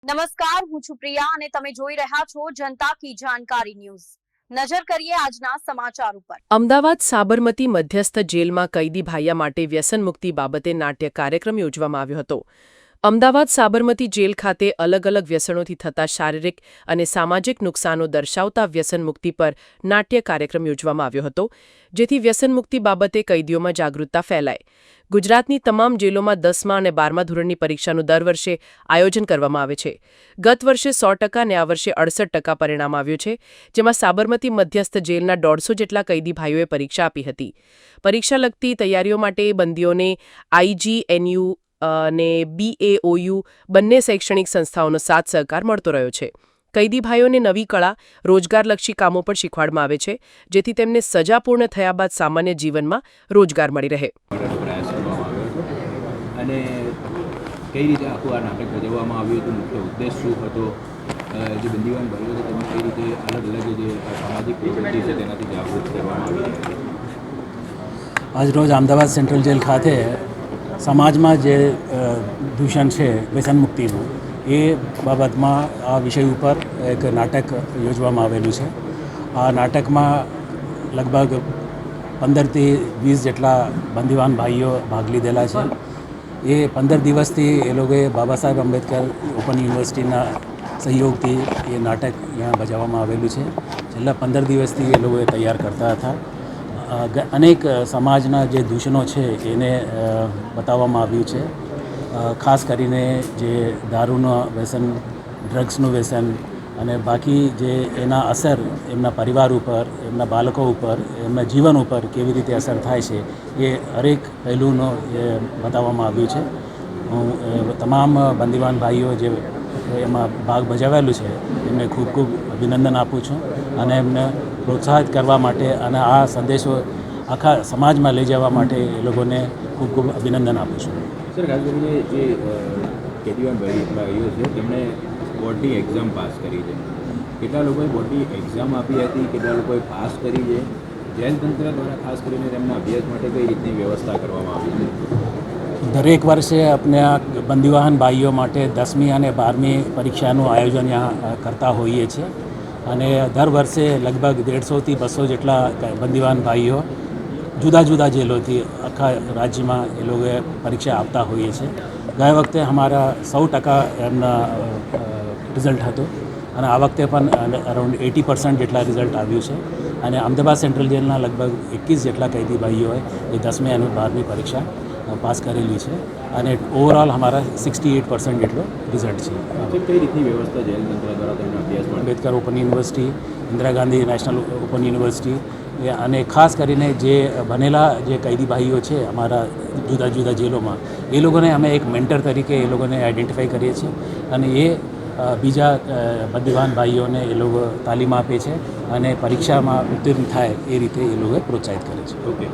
નમસ્કાર, હું છું પ્રિયા અને તમે જોઈ રહ્યા છો જનતા કી જાણકારી ન્યૂઝ। નજર કરીએ આજના સમાચાર ઉપર। અમદાવાદ સાબરમતી મધ્યસ્થ જેલમાં કૈદી ભાઈયા માટે વ્યસન મુક્તિ બાબતે નાટ્ય કાર્યક્રમ યોજવામાં આવ્યો હતો। અમદાવાદ સાબરમતી જેલ ખાતે અલગ અલગ વ્યસનોથી થતા શારીરિક અને સામાજિક નુકસાનો દર્શાવતા વ્યસન મુક્તિ પર નાટ્ય કાર્યક્રમ યોજવામાં આવ્યો હતો, જેથી વ્યસન મુક્તિ બાબતે કૈદીઓમાં જાગૃતતા ફેલાય। ગુજરાતની તમામ જેલોમાં 10મા અને 12મા ધોરણની પરીક્ષાનું દર વર્ષે આયોજન કરવામાં આવે છે। ગત વર્ષે 100% અને આ વર્ષે 68% પરિણામ આવ્યું છે, જેમાં સાબરમતી મધ્યસ્થ જેલના 150 જેટલા કૈદી ભાઈઓએ પરીક્ષા આપી હતી। પરીક્ષા લગતી તૈયારીઓ માટે બંદીઓને IGNU અને BAOU બંને શૈક્ષણિક સંસ્થાઓનો સાથ સહકાર મળતો રહ્યો છે। કૈદી ભાઈઓને નવી કળા, રોજગારલક્ષી કામો પણ શીખવાડવામાં આવે છે, જેથી તેમને સજા પૂર્ણ થયા બાદ સામાન્ય જીવનમાં રોજગાર મળી રહે। અને કઈ રીતે આખું આ નાટક ભજવવામાં આવ્યું હતું, મુખ્ય ઉદ્દેશ શું હતો, જે બંદીવાન ભાઈઓ છે તેમને કઈ રીતે અલગ અલગ જે સામાજિક પ્રવૃત્તિ છે તેનાથી જાગૃત કરવામાં આવી। આજરોજ અમદાવાદ સેન્ટ્રલ જેલ ખાતે સમાજમાં જે દૂષણ છે વ્યસન મુક્તિનું, એ બાબતમાં આ વિષય ઉપર એક નાટક યોજવામાં આવેલું છે। આ નાટકમાં લગભગ 15થી 20 જેટલા બંદીવાન ભાઈઓ ભાગ લીધેલા છે। એ 15 દિવસથી એ લોકોએ બાબા સાહેબ આંબેડકર ઓપન યુનિવર્સિટીના સહયોગથી એ નાટક અહીંયા બજાવવામાં આવેલું છે। છેલ્લા 15 દિવસથી એ લોકોએ તૈયાર કરતા હતા। અનેક સમાજના જે દૂષણો છે એને બતાવવામાં આવ્યું છે। ખાસ કરીને જે દારૂનો વ્યસન, ડ્રગ્સનું વ્યસન અને બાકી જે એના અસર એમના પરિવાર ઉપર, એમના બાળકો ઉપર, એમના જીવન ઉપર કેવી રીતે અસર થાય છે, એ હરેક પહેલુંનો એ બતાવવામાં આવ્યું છે। હું તમામ બંદીવાન ભાઈઓ જે એમાં ભાગ ભજવેલું છે એમને ખૂબ ખૂબ અભિનંદન આપું છું અને એમને પ્રોત્સાહિત કરવા માટે અને આ સંદેશો આખા સમાજમાં લઈ જવા માટે એ લોકોને ખૂબ ખૂબ અભિનંદન આપું છું। સર, ખાસ કરીને જે કેદીવાન ભાઈઓ છે તેમણે બોર્ડની એક્ઝામ પાસ કરી છે, કેટલા લોકોએ બોર્ડની એક્ઝામ આપી હતી, કેટલા લોકોએ પાસ કરી છે, જેલ તંત્ર દ્વારા ખાસ કરીને તેમના અભ્યાસ માટે કઈ રીતની વ્યવસ્થા કરવામાં આવી છે? દરેક વર્ષે આપણે આ બંદીવાન ભાઈઓ માટે 10મી અને 12મી પરીક્ષાનું આયોજન અહીંયા કરતા હોઈએ છીએ અને દર વર્ષે લગભગ 150થી 200 જેટલા બંદીવાન ભાઈઓ જુદા જુદા જેલોથી આખા રાજ્યમાં એ લોકોએ પરીક્ષા આપતા હોઈએ છીએ। ગયા વખતે અમારા 100% એમના રિઝલ્ટ હતું અને આ વખતે પણ અરાઉન્ડ 80% જેટલા રિઝલ્ટ આવ્યું છે અને અમદાવાદ સેન્ટ્રલ જેલના લગભગ 21 જેટલા કૈદી ભાઈઓએ એ 10મી અને 12મી પરીક્ષા પાસ કરેલી છે અને ઓવરઓલ અમારા 68% જેટલો રિઝલ્ટ છે। કઈ રીતની વ્યવસ્થા જેલ તંત્ર દ્વારા તેમના અભ્યાસ માટે? Ambedkar open university, Indira Gandhi national open university અને ખાસ કરીને જે બનેલા જે કૈદી ભાઈઓ છે અમારા જુદા જુદા જેલોમાં, એ લોકોને અમે એક મેન્ટર તરીકે એ લોકોને આઈડેન્ટિફાઈ કરીએ છીએ અને એ બીજા બંદીવાન ભાઈઓને એ લોકો તાલીમ આપે છે અને પરીક્ષામાં ઉત્તીર્ણ થાય એ રીતે એ લોકો પ્રોત્સાહિત કરે છે। ઓકે।